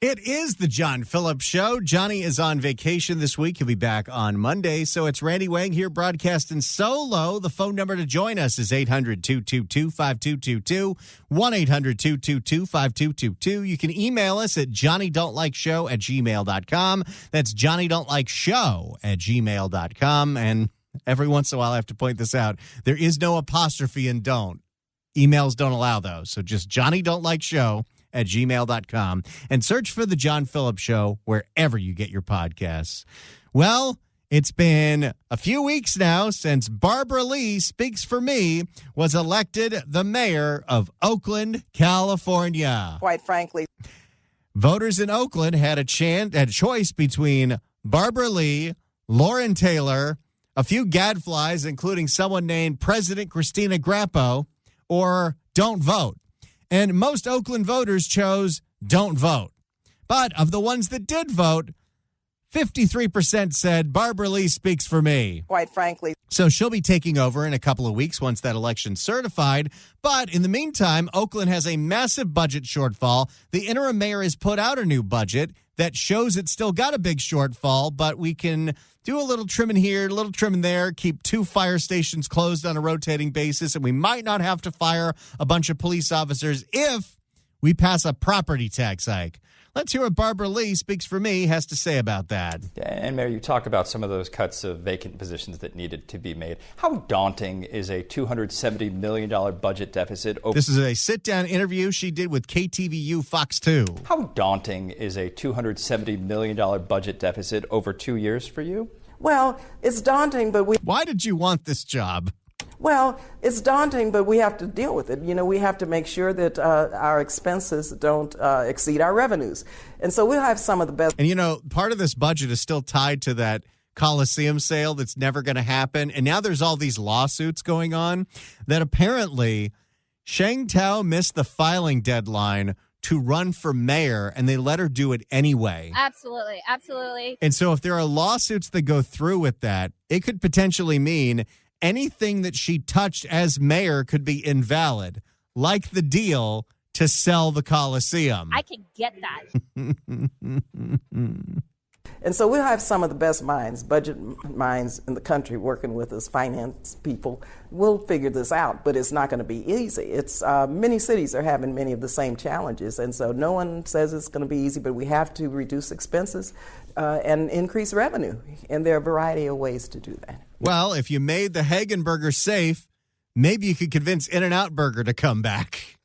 It is the John Phillips Show. Johnny is on vacation this week. He'll be back on Monday. So it's Randy Wang here broadcasting solo. The phone number to join us is 800-222-5222, 1-800-222-5222. You can email us at johnnydon'tlikeshow@gmail.com. That's johnnydon'tlikeshow@gmail.com. And every once in a while, I have to point this out. There is no apostrophe in don't. Emails don't allow those. So just johnnydon'tlikeshow@gmail.com and search for The John Phillips Show wherever you get your podcasts. Well, it's been a few weeks now since Barbara Lee Speaks for Me was elected the mayor of Oakland, California. Quite frankly, voters in Oakland had a choice between Barbara Lee, Lauren Taylor, a few gadflies, including someone named President Christina Grappo, or don't vote. And most Oakland voters chose don't vote. But of the ones that did vote, 53% said Barbara Lee speaks for me. Quite frankly. So she'll be taking over in a couple of weeks once that election's certified. But in the meantime, Oakland has a massive budget shortfall. The interim mayor has put out a new budget that shows it's still got a big shortfall, but we can do a little trimming here, a little trimming there, keep 2 fire stations closed on a rotating basis, and we might not have to fire a bunch of police officers if we pass a property tax hike. Let's hear what Barbara Lee Speaks for Me has to say about that. And Mayor, you talked about some of those cuts of vacant positions that needed to be made. How daunting is a $270 million budget deficit? This is a sit-down interview she did with KTVU Fox 2. How daunting is a $270 million budget deficit over 2 years for you? Well, it's daunting, but Why did you want this job? Well, it's daunting, but we have to deal with it. You know, we have to make sure that our expenses don't exceed our revenues. And so we'll have some of the best. And, you know, part of this budget is still tied to that Coliseum sale that's never going to happen. And now there's all these lawsuits going on that apparently Sheng missed the filing deadline to run for mayor, and they let her do it anyway. Absolutely, absolutely. And so if there are lawsuits that go through with that, it could potentially mean anything that she touched as mayor could be invalid, like the deal to sell the Coliseum. I can get that. And so we'll have some of the best minds, budget minds in the country working with us, finance people. We'll figure this out, but it's not going to be easy. It's many cities are having many of the same challenges, and so no one says it's going to be easy, but we have to reduce expenses and increase revenue, and there are a variety of ways to do that. Well, if you made the Hagenburger safe, maybe you could convince In-N-Out Burger to come back.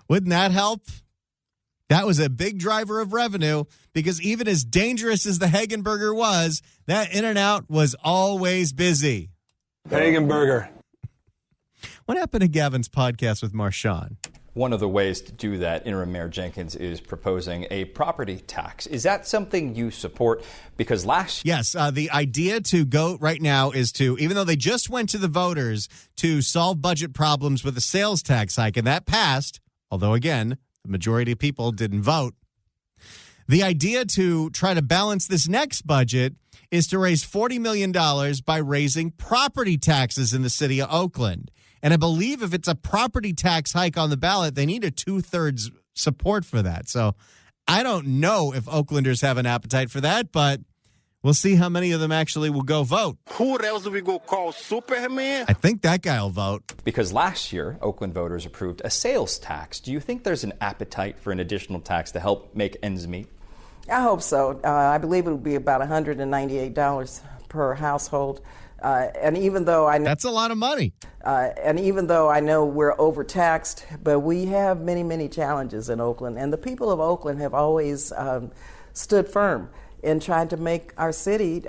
Wouldn't that help? That was a big driver of revenue because even as dangerous as the Hagenburger was, that In-N-Out was always busy. Hagenburger. What happened to Gavin's podcast with Marshawn? One of the ways to do that, Interim Mayor Jenkins is proposing a property tax. Is that something you support? Because Yes, the idea to go right now is to, even though they just went to the voters to solve budget problems with a sales tax hike, and that passed, although again, the majority of people didn't vote. The idea to try to balance this next budget is to raise $40 million by raising property taxes in the city of Oakland. And I believe if it's a property tax hike on the ballot, they need a 2/3 support for that. So I don't know if Oaklanders have an appetite for that, but we'll see how many of them actually will go vote. Who else do we go call Superman? I think that guy will vote. Because last year, Oakland voters approved a sales tax. Do you think there's an appetite for an additional tax to help make ends meet? I hope so. I believe it will be about $198 per household. And even though I know that's a lot of money, and even though I know we're overtaxed, but we have many, many challenges in Oakland, and the people of Oakland have always stood firm in trying to make our city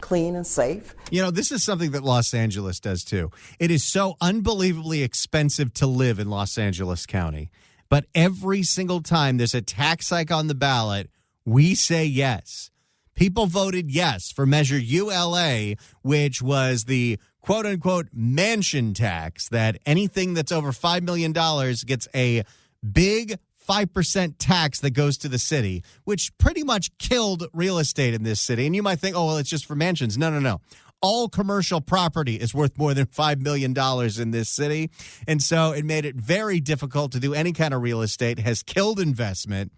clean and safe. You know, this is something that Los Angeles does too. It is so unbelievably expensive to live in Los Angeles County, but every single time there's a tax hike on the ballot, we say yes. People voted yes for Measure ULA, which was the quote-unquote mansion tax, that anything that's over $5 million gets a big 5% tax that goes to the city, which pretty much killed real estate in this city. And you might think, oh, well, it's just for mansions. No. All commercial property is worth more than $5 million in this city. And so it made it very difficult to do any kind of real estate, has killed investment.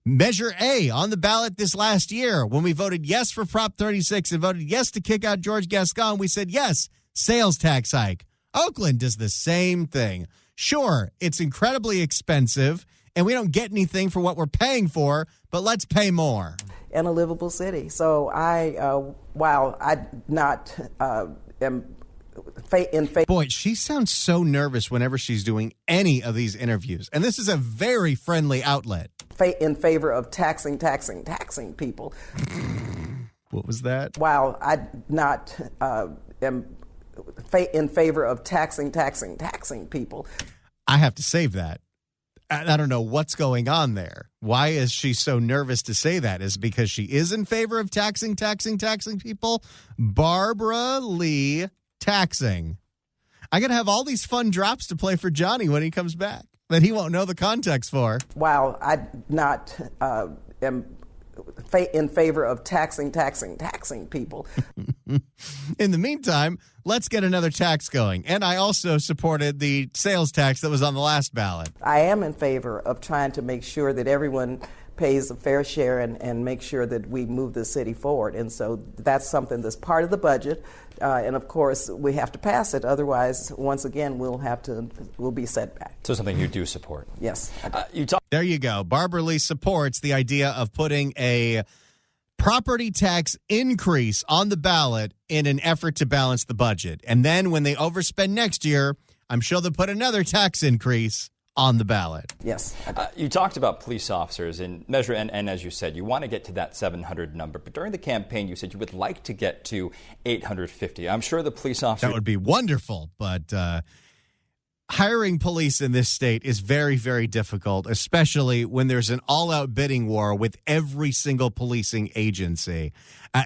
Measure A on the ballot this last year, when we voted yes for Prop 36 and voted yes to kick out George Gascon, we said yes, sales tax hike. Oakland does the same thing. Sure, it's incredibly expensive, and we don't get anything for what we're paying for, but let's pay more. And a livable city. So while I not am in favor. Boy, she sounds so nervous whenever she's doing any of these interviews. And this is a very friendly outlet. In favor of taxing people. What was that? While I not am in favor of taxing people. I have to save that. I don't know what's going on there. Why is she so nervous to say that? Is it because she is in favor of taxing people? Barbara Lee taxing. I got to have all these fun drops to play for Johnny when he comes back that he won't know the context for. While I not am in favor of taxing people. In the meantime, let's get another tax going. And I also supported the sales tax that was on the last ballot. I am in favor of trying to make sure that everyone pays a fair share and make sure that we move the city forward. And so that's something that's part of the budget. And of course, we have to pass it. Otherwise, once again, we'll be set back. So something you do support? Yes. There you go. Barbara Lee supports the idea of putting a property tax increase on the ballot in an effort to balance the budget. And then when they overspend next year, I'm sure they'll put another tax increase on the ballot. Yes. You talked about police officers and measure, and as you said, you want to get to that 700 number. But during the campaign, you said you would like to get to 850. I'm sure the police officers... That would be wonderful, but hiring police in this state is very, very difficult, especially when there's an all-out bidding war with every single policing agency.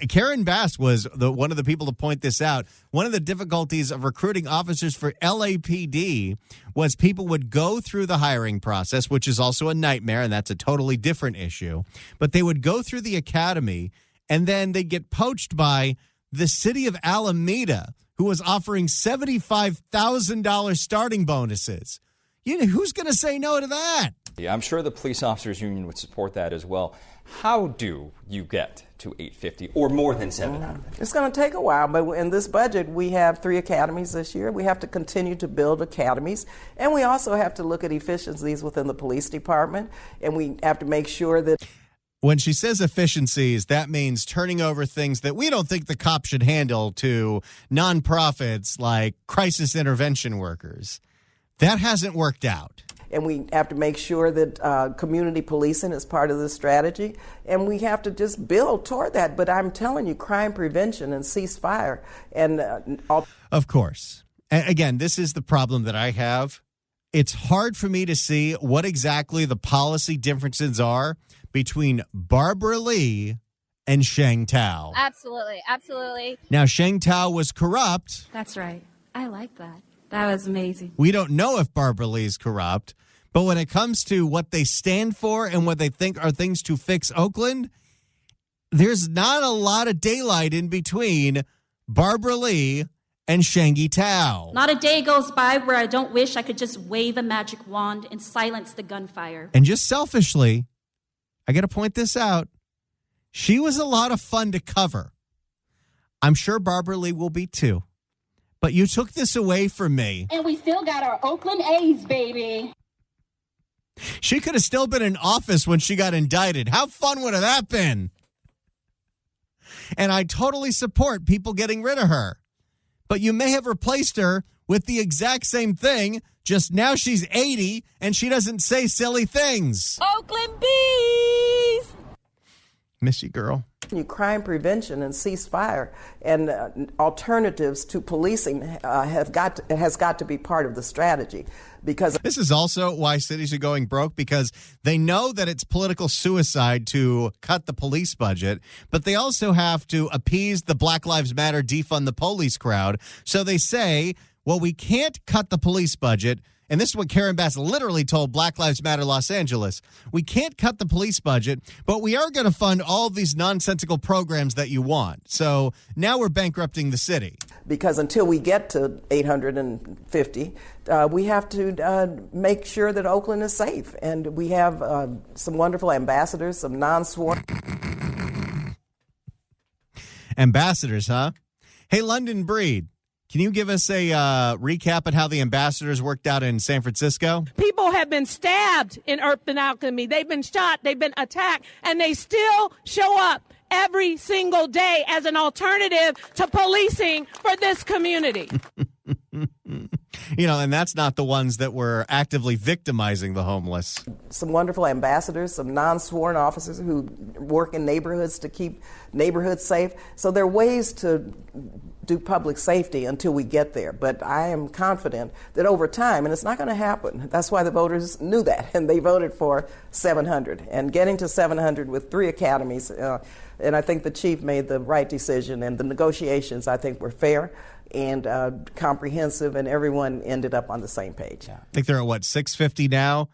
Karen Bass was one of the people to point this out. One of the difficulties of recruiting officers for LAPD was people would go through the hiring process, which is also a nightmare, and that's a totally different issue. But they would go through the academy, and then they'd get poached by the city of Alameda, who was offering $75,000 starting bonuses. You know, who's going to say no to that? Yeah, I'm sure the police officers union would support that as well. How do you get to 850 or more than 700? It's going to take a while, but in this budget, we have 3 academies this year. We have to continue to build academies, and we also have to look at efficiencies within the police department, and we have to make sure that... When she says efficiencies, that means turning over things that we don't think the cops should handle to nonprofits like crisis intervention workers. That hasn't worked out. And we have to make sure that community policing is part of the strategy. And we have to just build toward that. But I'm telling you, crime prevention and ceasefire and Of course. Again, this is the problem that I have. It's hard for me to see what exactly the policy differences are between Barbara Lee and Sheng Tao. Absolutely. Absolutely. Now, Sheng Tao was corrupt. That's right. I like that. That was amazing. We don't know if Barbara Lee is corrupt, but when it comes to what they stand for and what they think are things to fix Oakland, there's not a lot of daylight in between Barbara Lee and Sheng Tao. Not a day goes by where I don't wish I could just wave a magic wand and silence the gunfire. And just selfishly, I got to point this out. She was a lot of fun to cover. I'm sure Barbara Lee will be too. But you took this away from me. And we still got our Oakland A's, baby. She could have still been in office when she got indicted. How fun would have that been? And I totally support people getting rid of her. But you may have replaced her with the exact same thing, just now she's 80 and she doesn't say silly things. Oakland Bees! Miss you, girl. Crime prevention and ceasefire and alternatives to policing has got to be part of the strategy. Because this is also why cities are going broke, because they know that it's political suicide to cut the police budget, but they also have to appease the Black Lives Matter defund the police crowd. So they say, well, we can't cut the police budget and this is what Karen Bass literally told Black Lives Matter Los Angeles, we can't cut the police budget, but we are going to fund all of these nonsensical programs that you want. So now we're bankrupting the city. Because until we get to 850, we have to make sure that Oakland is safe. And we have some wonderful ambassadors, some non-sworn. Ambassadors, huh? Hey, London Breed, can you give us a recap on how the ambassadors worked out in San Francisco? People have been stabbed in Urban Alchemy. They've been shot. They've been attacked. And they still show up every single day as an alternative to policing for this community. You know, and that's not the ones that were actively victimizing the homeless. Some wonderful ambassadors, some non-sworn officers who work in neighborhoods to keep neighborhoods safe. So there are ways to do public safety until we get there. But I am confident that over time, and it's not going to happen, that's why the voters knew that, and they voted for 700. And getting to 700 with 3 academies, and I think the chief made the right decision, and the negotiations, I think, were fair and comprehensive, and everyone ended up on the same page. I think they're at, 650 now?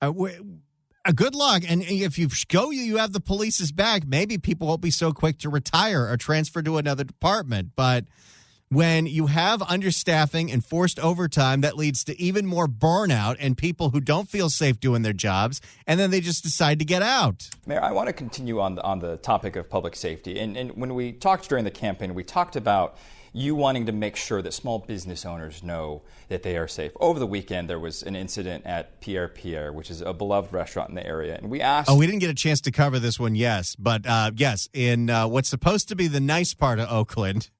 Good luck. And if you go, you have the police's back, maybe people won't be so quick to retire or transfer to another department. But when you have understaffing and forced overtime, that leads to even more burnout and people who don't feel safe doing their jobs, and then they just decide to get out. Mayor, I want to continue on the topic of public safety. And when we talked during the campaign, we talked about you wanting to make sure that small business owners know that they are safe. Over the weekend, there was an incident at Pierre, which is a beloved restaurant in the area. And we asked... Oh, we didn't get a chance to cover this one, yes. But, yes, in what's supposed to be the nice part of Oakland,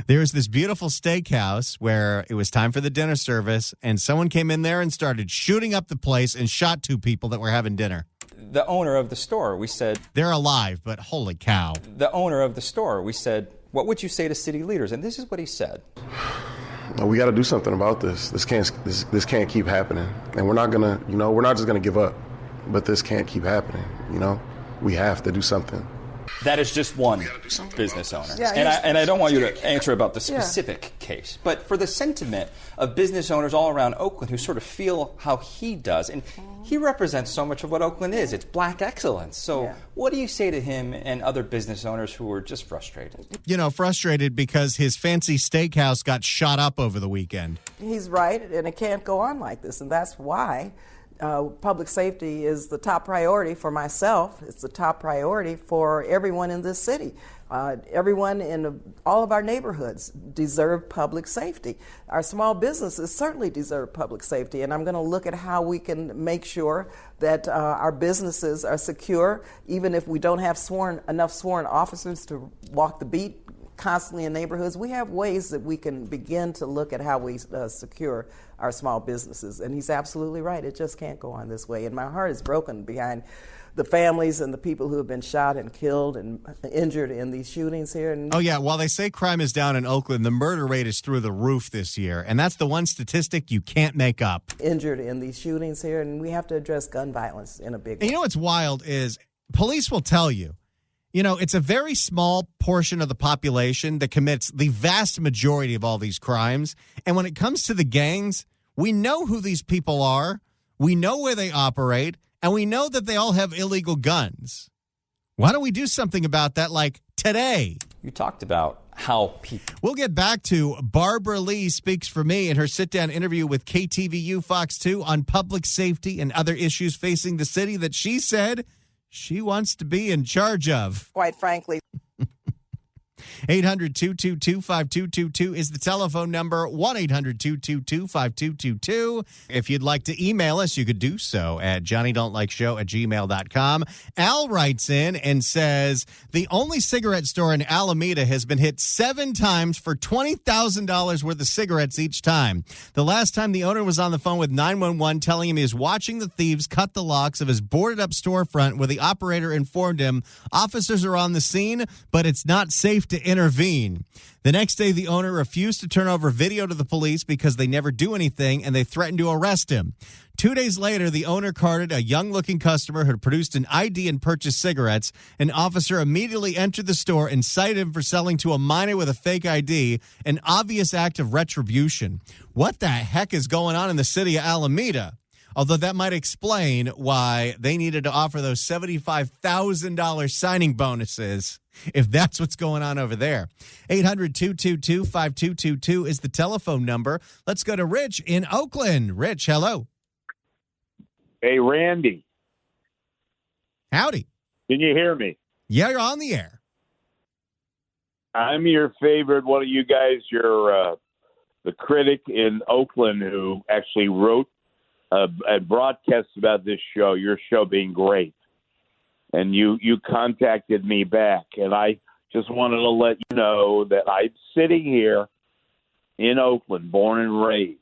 there's this beautiful steakhouse where it was time for the dinner service, and someone came in there and started shooting up the place and shot 2 people that were having dinner. The owner of the store, we said... They're alive, but holy cow. The owner of the store, we said, what would you say to city leaders? And this is what he said. We got to do something about this. This can't keep happening. And we're not going to, we're not just going to give up. But this can't keep happening, We have to do something. That is just one business owner. Yeah, and I don't want you to answer about the specific case. But for the sentiment of business owners all around Oakland who sort of feel how he does, and he represents so much of what Oakland is. It's black excellence. So what do you say to him and other business owners who are just frustrated? Frustrated because his fancy steakhouse got shot up over the weekend. He's right, and it can't go on like this, and that's why public safety is the top priority for myself. It's the top priority for everyone in this city. Everyone in all of our neighborhoods deserve public safety. Our small businesses certainly deserve public safety, and I'm going to look at how we can make sure that our businesses are secure, even if we don't have enough sworn officers to walk the beat constantly in neighborhoods. We have ways that we can begin to look at how we secure our small businesses. And he's absolutely right. It just can't go on this way. And my heart is broken behind the families and the people who have been shot and killed and injured in these shootings here. And while they say crime is down in Oakland, the murder rate is through the roof this year. And that's the one statistic you can't make up. Injured in these shootings here, and we have to address gun violence in a big way. And what's wild is police will tell you, it's a very small portion of the population that commits the vast majority of all these crimes. And when it comes to the gangs, we know who these people are. We know where they operate. And we know that they all have illegal guns. Why don't we do something about that, like today? You talked about how people... We'll get back to Barbara Lee Speaks for Me in her sit-down interview with KTVU Fox 2 on public safety and other issues facing the city that she said she wants to be in charge of. Quite frankly. 800-222-5222 is the telephone number, 1-800-222-5222. If you'd like to email us, you could do so at johnnydon'tlikeshow@gmail.com. Al writes in and says, the only cigarette store in Alameda has been hit 7 times for $20,000 worth of cigarettes each time. The last time the owner was on the phone with 911 telling him he was watching the thieves cut the locks of his boarded-up storefront where the operator informed him, officers are on the scene, but it's not safe to intervene. The next day, the owner refused to turn over video to the police because they never do anything, and they threatened to arrest him. 2 days later, the owner carded a young-looking customer who had produced an ID and purchased cigarettes. An officer immediately entered the store and cited him for selling to a minor with a fake ID, an obvious act of retribution. What the heck is going on in the city of Alameda? Although that might explain why they needed to offer those $75,000 signing bonuses, if that's what's going on over there. 800-222-5222 is the telephone number. Let's go to Rich in Oakland. Rich, hello. Hey, Randy. Howdy. Can you hear me? Yeah, you're on the air. I'm your favorite one of you guys. You're the critic in Oakland who actually wrote a broadcast about this show, your show being great. And you contacted me back, and I just wanted to let you know that I'm sitting here in Oakland, born and raised.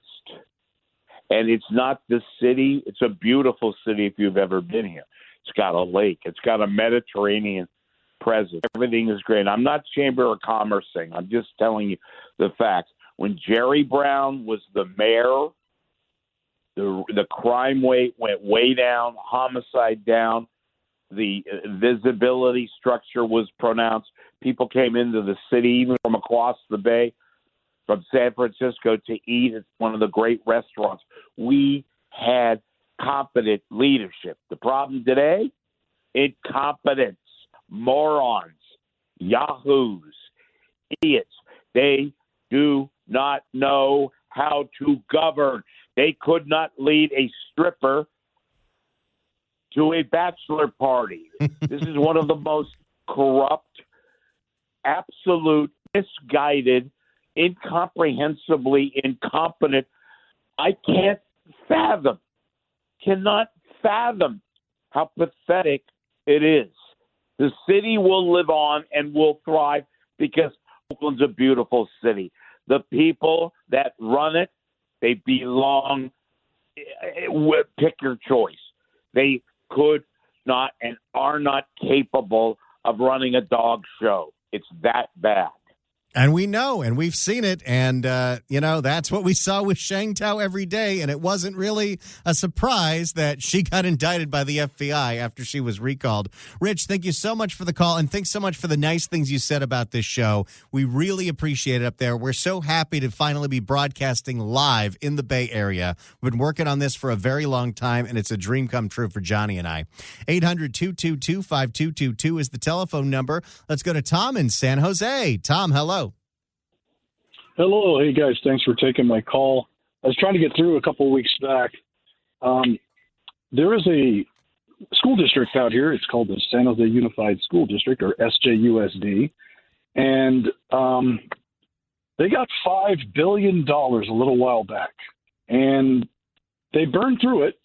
And it's not the city. It's a beautiful city if you've ever been here. It's got a lake. It's got a Mediterranean presence. Everything is great. I'm not Chamber of Commerce thing. I'm just telling you the facts. When Jerry Brown was the mayor, the crime rate went way down, homicide down, the visibility structure was pronounced. People came into the city, even from across the bay, from San Francisco, to eat at one of the great restaurants. We had competent leadership. The problem today? Incompetence, morons, yahoos, idiots. They do not know how to govern. They could not lead a stripper to a bachelor party. This is one of the most corrupt, absolute, misguided, incomprehensibly incompetent. I cannot fathom how pathetic it is. The city will live on and will thrive because Oakland's a beautiful city. The people that run it, they belong, pick your choice. They could not and are not capable of running a dog show. It's that bad. And we know, and we've seen it, and, that's what we saw with Sheng every day, and it wasn't really a surprise that she got indicted by the FBI after she was recalled. Rich, thank you so much for the call, and thanks so much for the nice things you said about this show. We really appreciate it up there. We're so happy to finally be broadcasting live in the Bay Area. We've been working on this for a very long time, and it's a dream come true for Johnny and I. 800-222-5222 is the telephone number. Let's go to Tom in San Jose. Tom, hello. Hello. Hey, guys. Thanks for taking my call. I was trying to get through a couple of weeks back. There is a school district out here. It's called the San Jose Unified School District, or SJUSD. And they got $5 billion a little while back. And they burned through it.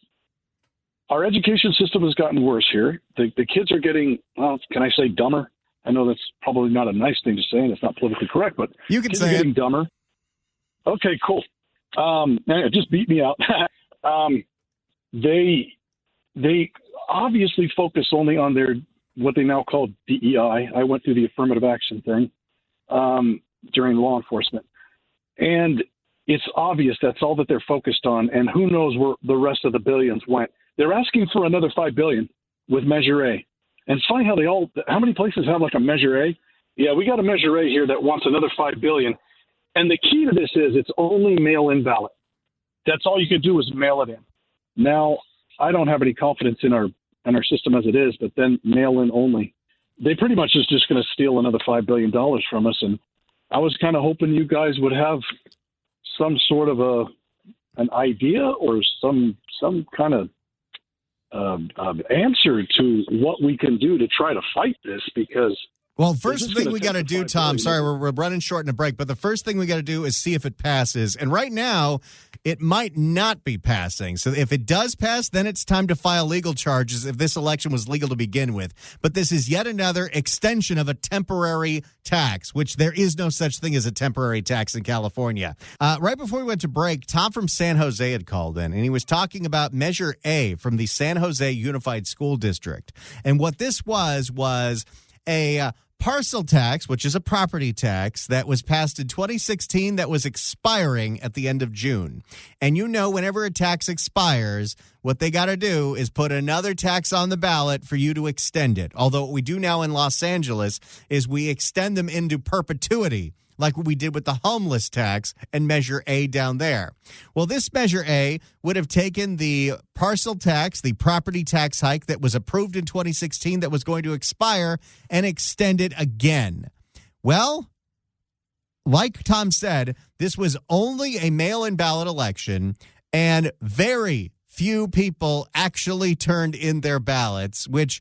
Our education system has gotten worse here. The kids are getting, well, can I say dumber? I know that's probably not a nice thing to say, and it's not politically correct, but you can say getting dumber. Okay, cool. It just beat me out. They obviously focus only on their what they now call DEI. I went through the affirmative action thing during law enforcement, and it's obvious that's all that they're focused on. And who knows where the rest of the billions went? They're asking for another $5 billion with Measure A. And it's funny how many places have like a Measure A? Yeah, we got a Measure A here that wants another $5 billion. And the key to this is it's only mail-in ballot. That's all you could do is mail it in. Now, I don't have any confidence in our system as it is, but then mail-in only. They pretty much is just going to steal another $5 billion from us. And I was kind of hoping you guys would have some sort of an idea or some kind of answer to what we can do to try to fight this, because well, first thing we got to do, Tom, sorry, we're running short in a break, but the first thing we got to do is see if it passes. And right now, it might not be passing. So if it does pass, then it's time to file legal charges if this election was legal to begin with. But this is yet another extension of a temporary tax, which there is no such thing as a temporary tax in California. Right before we went to break, Tom from San Jose had called in, and he was talking about Measure A from the San Jose Unified School District. And what this was a parcel tax, which is a property tax that was passed in 2016 that was expiring at the end of June. And you know, whenever a tax expires, what they got to do is put another tax on the ballot for you to extend it. Although what we do now in Los Angeles is we extend them into perpetuity, like what we did with the homeless tax and Measure A down there. Well, this Measure A would have taken the parcel tax, the property tax hike that was approved in 2016 that was going to expire, and extend it again. Well, like Tom said, this was only a mail-in ballot election, and very few people actually turned in their ballots, which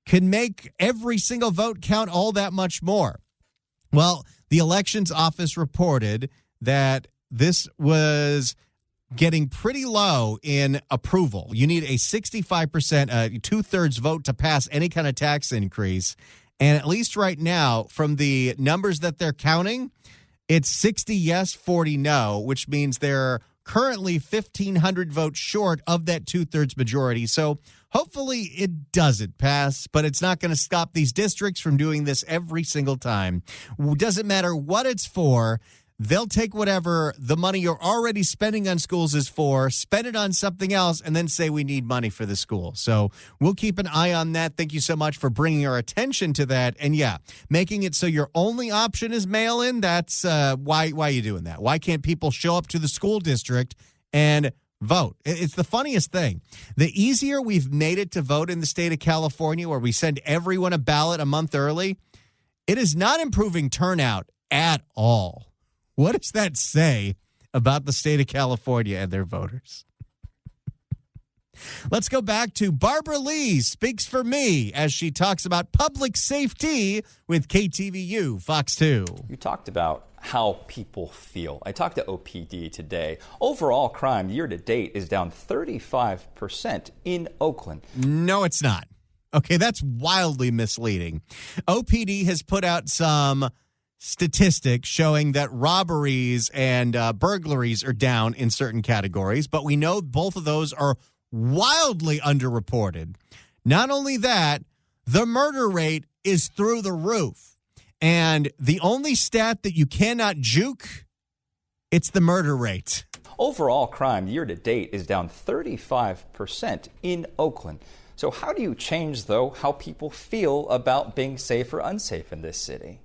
can make every single vote count all that much more. Well, the elections office reported that this was getting pretty low in approval. You need a 65%, two-thirds vote to pass any kind of tax increase. And at least right now, from the numbers that they're counting, it's 60 yes, 40 no, which means they're currently 1,500 votes short of that two-thirds majority. So hopefully it doesn't pass, but it's not going to stop these districts from doing this every single time. Doesn't matter what it's for. They'll take whatever the money you're already spending on schools is for, spend it on something else, and then say we need money for the school. So we'll keep an eye on that. Thank you so much for bringing our attention to that. And yeah, making it so your only option is mail-in, that's why are you doing that? Why can't people show up to the school district and vote? It's the funniest thing. The easier we've made it to vote in the state of California, where we send everyone a ballot a month early, it is not improving turnout at all. What does that say about the state of California and their voters? Let's go back to Barbara Lee speaks for me as she talks about public safety with KTVU Fox 2. You talked about how people feel. I talked to OPD today. Overall crime year to date is down 35% in Oakland. No, it's not. Okay, that's wildly misleading. OPD has put out some statistics showing that robberies and burglaries are down in certain categories, but we know both of those are wildly underreported. Not only that, the murder rate is through the roof. And the only stat that you cannot juke, it's the murder rate. Overall crime year to date is down 35% in Oakland. So how do you change, though, how people feel about being safe or unsafe in this city?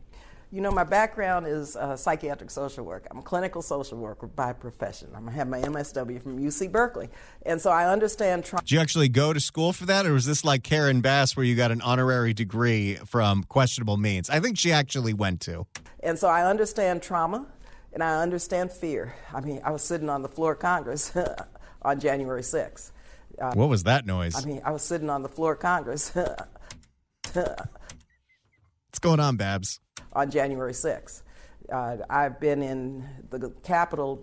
You know, my background is psychiatric social work. I'm a clinical social worker by profession. I have my MSW from UC Berkeley. And so I understand trauma. Did you actually go to school for that, or was this like Karen Bass where you got an honorary degree from questionable means? I think she actually went to. And so I understand trauma, and I understand fear. I mean, I was sitting on the floor of Congress on January 6th. What was that noise? I was sitting on the floor of Congress. What's going on, Babs? On January 6th. I've been in the Capitol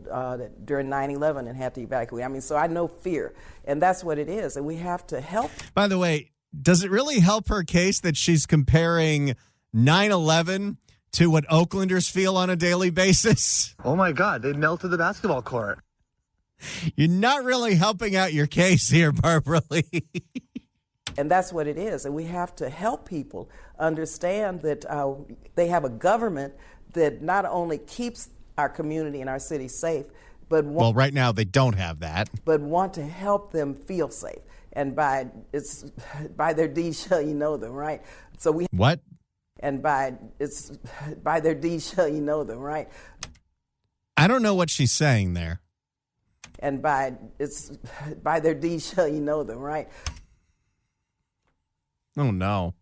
during 9/11 and had to evacuate. I mean, so I know fear, and that's what it is, and we have to help. By the way, does it really help her case that she's comparing 9/11 to what Oaklanders feel on a daily basis? Oh, my God, they melted the basketball court. You're not really helping out your case here, Barbara Lee. And that's what it is. And we have to help people understand that they have a government that not only keeps our community and our city safe, but well, right now they don't have that. But want to help them feel safe. And by their deeds shall you know them, right? So we what? And by their deeds shall you know them, right? I don't know what she's saying there. And by their deeds shall you know them, right? Oh, no.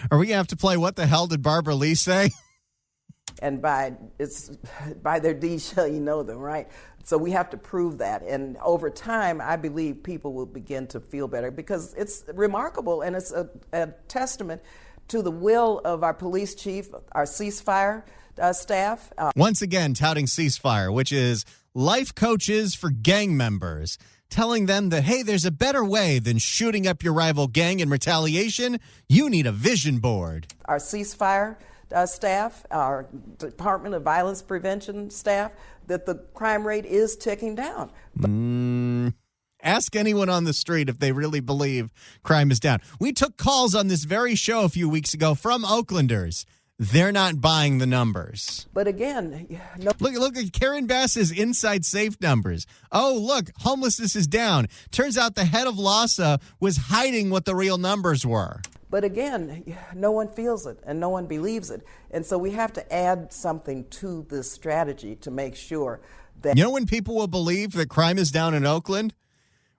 Are we going to have to play What the Hell Did Barbara Lee Say? And by their deeds shall you know them, right? So we have to prove that. And over time, I believe people will begin to feel better because it's remarkable and it's a testament to the will of our police chief, our ceasefire staff. Once again, touting ceasefire, which is life coaches for gang members, telling them that, hey, there's a better way than shooting up your rival gang in retaliation. You need a vision board. Our ceasefire staff, our Department of Violence Prevention staff, that the crime rate is ticking down. Ask anyone on the street if they really believe crime is down. We took calls on this very show a few weeks ago from Oaklanders. They're not buying the numbers. But again, look at Karen Bass's Inside Safe numbers. Oh, look, homelessness is down. Turns out the head of LASA was hiding what the real numbers were. But again, no one feels it and no one believes it. And so we have to add something to this strategy to make sure that... You know when people will believe that crime is down in Oakland?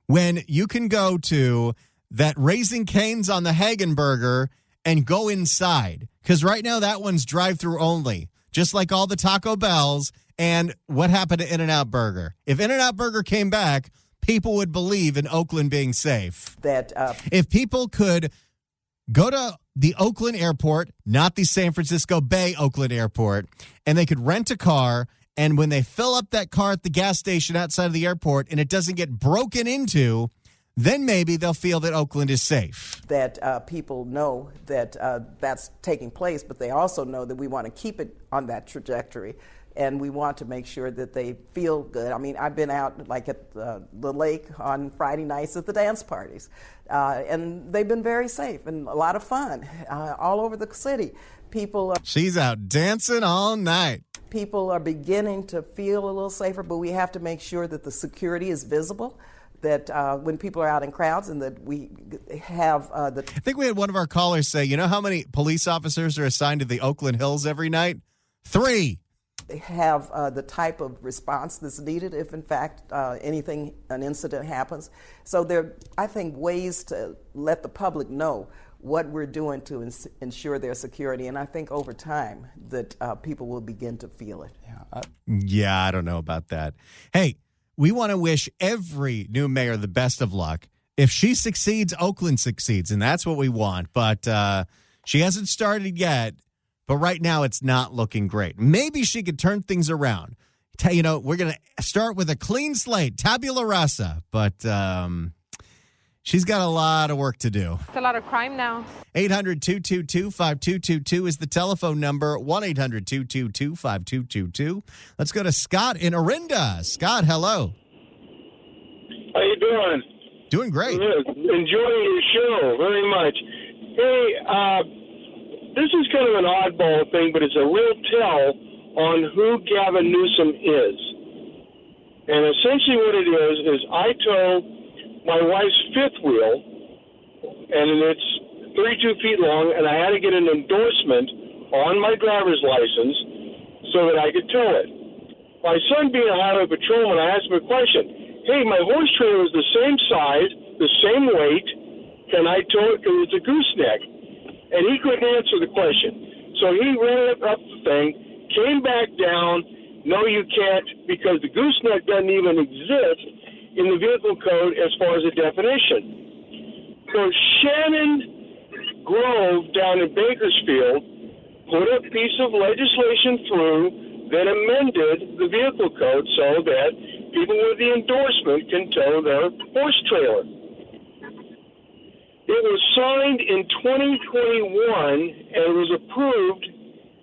When you can go to that Raising Cane's on the Hagenburger and go inside. Because right now that one's drive-through only, just like all the Taco Bells. And what happened to In-N-Out Burger? If In-N-Out Burger came back, people would believe in Oakland being safe. If people could go to the Oakland airport, not the San Francisco Bay Oakland airport, and they could rent a car, and when they fill up that car at the gas station outside of the airport and it doesn't get broken into, then maybe they'll feel that Oakland is safe. That people know that that's taking place, but they also know that we want to keep it on that trajectory, and we want to make sure that they feel good. I mean, I've been out like at the lake on Friday nights at the dance parties, and they've been very safe and a lot of fun all over the city. She's out dancing all night. People are beginning to feel a little safer, but we have to make sure that the security is visible, that when people are out in crowds, and that we have I think we had one of our callers say, you know how many police officers are assigned to the Oakland Hills every night? 3. They have the type of response that's needed if, in fact, an incident happens. So there are, I think, ways to let the public know what we're doing to ensure their security. And I think over time that people will begin to feel it. Yeah, I don't know about that. Hey, we want to wish every new mayor the best of luck. If she succeeds, Oakland succeeds, and that's what we want. But she hasn't started yet. But right now, it's not looking great. Maybe she could turn things around. You know, we're going to start with a clean slate, tabula rasa. But she's got a lot of work to do. It's a lot of crime now. 800-222-5222 is the telephone number, 1-800-222-5222. Let's go to Scott in Orinda. Scott, hello. How you doing? Doing great. Good. Enjoying your show very much. Hey, this is kind of an oddball thing, but it's a real tell on who Gavin Newsom is. And essentially what it is I tow my wife's fifth wheel, and it's 32 feet long, and I had to get an endorsement on my driver's license so that I could tow it. My son, being a highway patrolman, I asked him a question. Hey, my horse trailer is the same size, the same weight. Can I tow it because it's a gooseneck? And he couldn't answer the question. So he ran up the thing, came back down. No, you can't, because the gooseneck doesn't even exist in the vehicle code as far as a definition. So Shannon Grove down in Bakersfield put a piece of legislation through that amended the vehicle code so that people with the endorsement can tow their horse trailer. It was signed in 2021 and it was approved,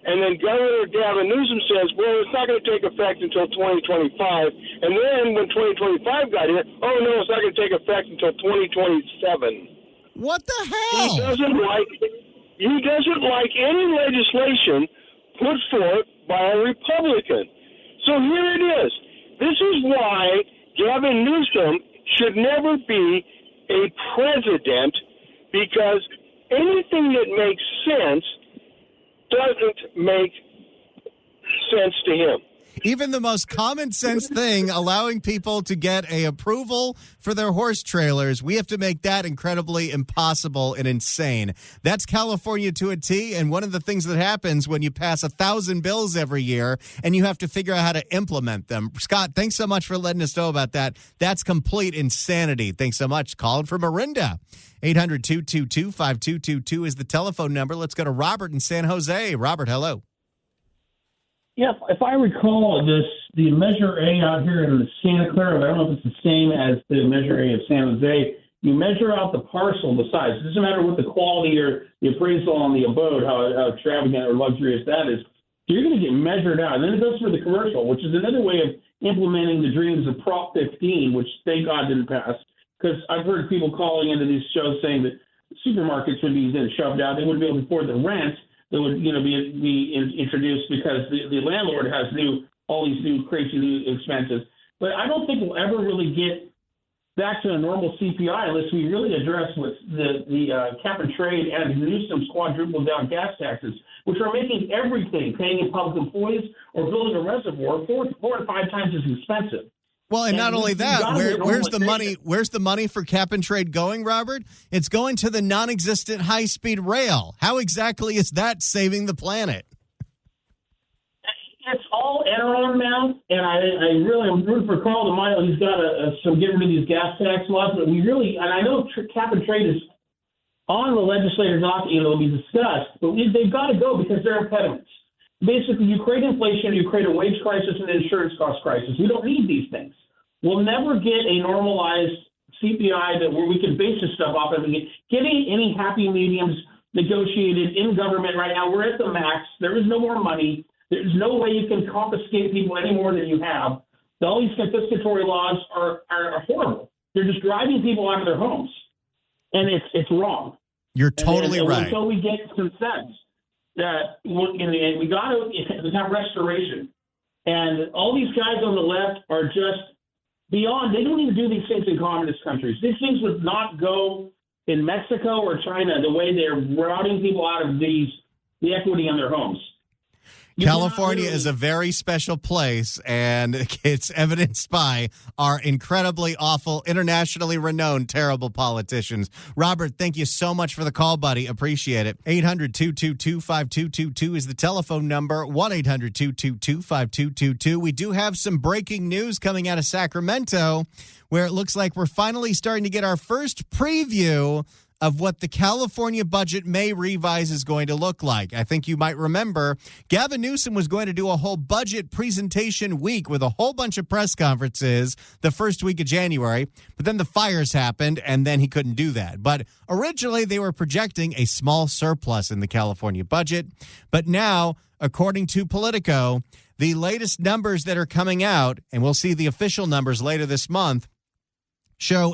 and then Governor Gavin Newsom says, well, it's not going to take effect until 2025. And then when 2025 got here, oh, no, it's not going to take effect until 2027. What the hell? He doesn't like any legislation put forth by a Republican. So here it is. This is why Gavin Newsom should never be a president, because anything that makes sense doesn't make sense to him. Even the most common sense thing, allowing people to get a approval for their horse trailers, we have to make that incredibly impossible and insane. That's California to a T, and one of the things that happens when you pass 1,000 bills every year and you have to figure out how to implement them. Scott, thanks so much for letting us know about that. That's complete insanity. Thanks so much. Calling from Orinda. 800-222-5222 is the telephone number. Let's go to Robert in San Jose. Robert, hello. Yeah, if I recall, the Measure A out here in Santa Clara, I don't know if it's the same as the Measure A of San Jose, you measure out the parcel, the size. It doesn't matter what the quality or the appraisal on the abode, how extravagant or luxurious that is. So you're going to get measured out. And then it goes for the commercial, which is another way of implementing the dreams of Prop 15, which thank God didn't pass. Because I've heard people calling into these shows saying that supermarkets would be then shoved out. They wouldn't be able to afford the rent that would be introduced because the landlord has all these new crazy new expenses. But I don't think we'll ever really get back to a normal CPI unless we really address what the cap and trade and Newsom's quadruple down gas taxes, which are making everything, paying in public employees or building a reservoir, 4 to 5 times as expensive. Well, and not only that, where's the money? Where's the money for cap and trade going, Robert? It's going to the non-existent high-speed rail. How exactly is that saving the planet? It's all Enron now, and I really am rooting for Carl DeMaio. He's got some get rid of these gas tax laws, but and I know cap and trade is on the legislator's docket, it'll be discussed, but they've got to go because they're impediments. Basically, you create inflation, you create a wage crisis and an insurance cost crisis. We don't need these things. We'll never get a normalized CPI where we can base this stuff off of. Getting any happy mediums negotiated in government right now, we're at the max. There is no more money. There's no way you can confiscate people any more than you have. All these confiscatory laws are horrible. They're just driving people out of their homes, and it's wrong. You're totally right. Until we get some sense that we got to have restoration, and all these guys on the left are just beyond. They don't even do these things in communist countries. These things would not go in Mexico or China the way they're routing people out of the equity in their homes. California is a very special place, and it's evidenced by our incredibly awful, internationally renowned, terrible politicians. Robert, thank you so much for the call, buddy. Appreciate it. 800-222-5222 is the telephone number, 1-800-222-5222. We do have some breaking news coming out of Sacramento, where it looks like we're finally starting to get our first preview of what the California budget May revise is going to look like. I think you might remember Gavin Newsom was going to do a whole budget presentation week with a whole bunch of press conferences the first week of January, but then the fires happened and then he couldn't do that. But originally they were projecting a small surplus in the California budget, but now, according to Politico, the latest numbers that are coming out, and we'll see the official numbers later this month, show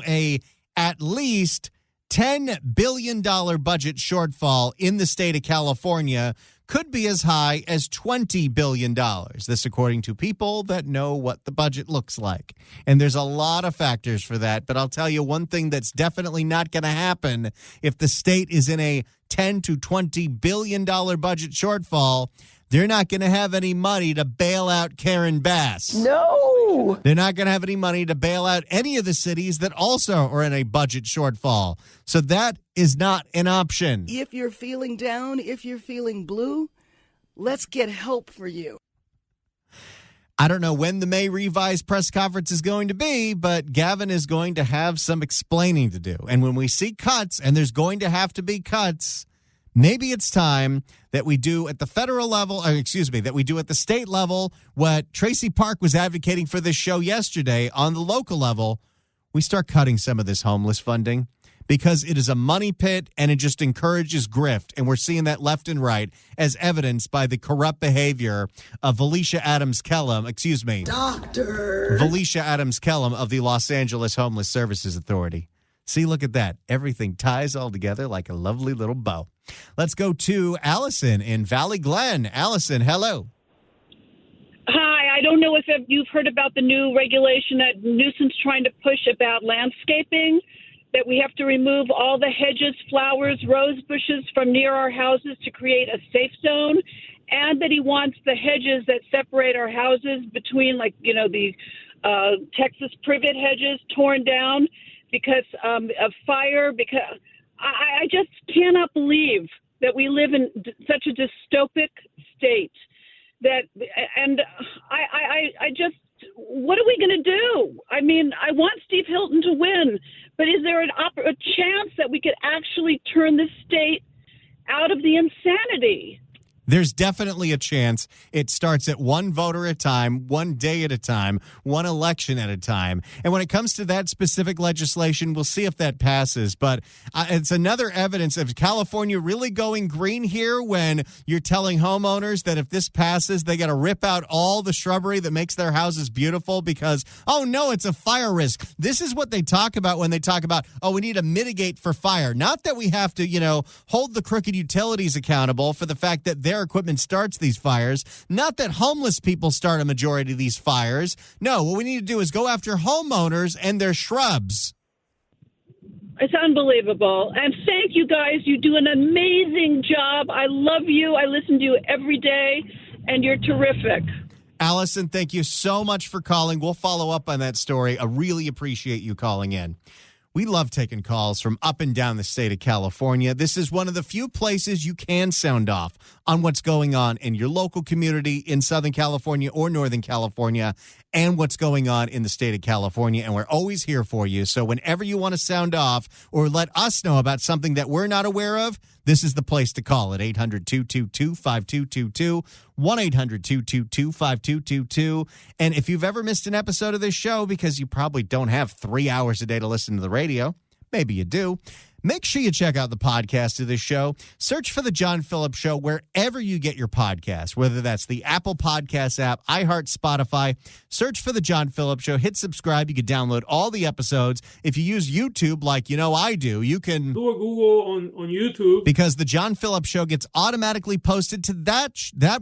at least $10 billion budget shortfall in the state of California, could be as high as $20 billion. This according to people that know what the budget looks like. And there's a lot of factors for that. But I'll tell you one thing that's definitely not going to happen if the state is in a $10 to $20 billion budget shortfall. They're not going to have any money to bail out Karen Bass. No. They're not going to have any money to bail out any of the cities that also are in a budget shortfall. So that is not an option. If you're feeling down, if you're feeling blue, let's get help for you. I don't know when the May revised press conference is going to be, but Gavin is going to have some explaining to do. And when we see cuts, and there's going to have to be cuts, maybe it's time that we do at the federal level, that we do at the state level what Tracy Park was advocating for this show yesterday on the local level. We start cutting some of this homeless funding because it is a money pit and it just encourages grift. And we're seeing that left and right as evidenced by the corrupt behavior of Valencia Adams Kellum of the Los Angeles Homeless Services Authority. See, look at that. Everything ties all together like a lovely little bow. Let's go to Allison in Valley Glen. Allison, hello. Hi. I don't know if you've heard about the new regulation that Newsom's trying to push about landscaping, that we have to remove all the hedges, flowers, rose bushes from near our houses to create a safe zone, and that he wants the hedges that separate our houses between, the Texas privet hedges torn down because of fire. Because I just cannot believe that we live in such a dystopic state. What are we going to do? I mean, I want Steve Hilton to win, but is there a chance that we could actually turn this state out of the insanity? There's definitely a chance it starts at one voter at a time, one day at a time, one election at a time. And when it comes to that specific legislation, we'll see if that passes. But it's another evidence of California really going green here when you're telling homeowners that if this passes, they got to rip out all the shrubbery that makes their houses beautiful because, oh, no, it's a fire risk. This is what they talk about when they talk about, oh, we need to mitigate for fire. Not that we have to, hold the crooked utilities accountable for the fact that their equipment starts these fires. Not that homeless people start a majority of these fires. No, what we need to do is go after homeowners and their shrubs. It's unbelievable. And thank you guys. You do an amazing job. I love you. I listen to you every day, and you're terrific. Allison, thank you so much for calling. We'll follow up on that story. I really appreciate you calling in. We love taking calls from up and down the state of California. This is one of the few places you can sound off on what's going on in your local community in Southern California or Northern California and what's going on in the state of California. And we're always here for you. So whenever you want to sound off or let us know about something that we're not aware of, this is the place to call at 800-222-5222, 1-800-222-5222. And if you've ever missed an episode of this show because you probably don't have 3 hours a day to listen to the radio, maybe you do, make sure you check out the podcast of this show. Search for The John Phillips Show wherever you get your podcast, whether that's the Apple Podcasts app, iHeart, Spotify. Search for The John Phillips Show. Hit subscribe. You can download all the episodes. If you use YouTube like I do, you can do a Google on YouTube. Because The John Phillips Show gets automatically posted to that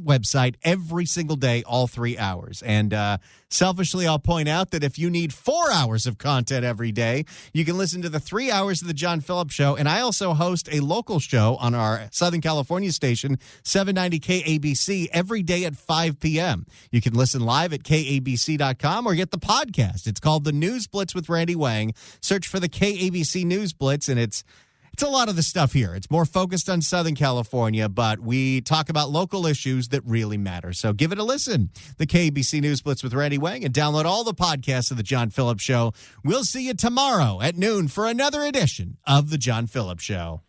website every single day, all 3 hours. And selfishly, I'll point out that if you need 4 hours of content every day, you can listen to the 3 hours of The John Phillips Show. And I also host a local show on our Southern California station, 790 KABC, every day at 5 p.m. You can listen live at KABC.com or get the podcast. It's called The News Blitz with Randy Wang. Search for the KABC News Blitz, and it's a lot of the stuff here. It's more focused on Southern California, but we talk about local issues that really matter. So give it a listen. The KABC News Blitz with Randy Wang, and download all the podcasts of The John Phillips Show. We'll see you tomorrow at noon for another edition of The John Phillips Show.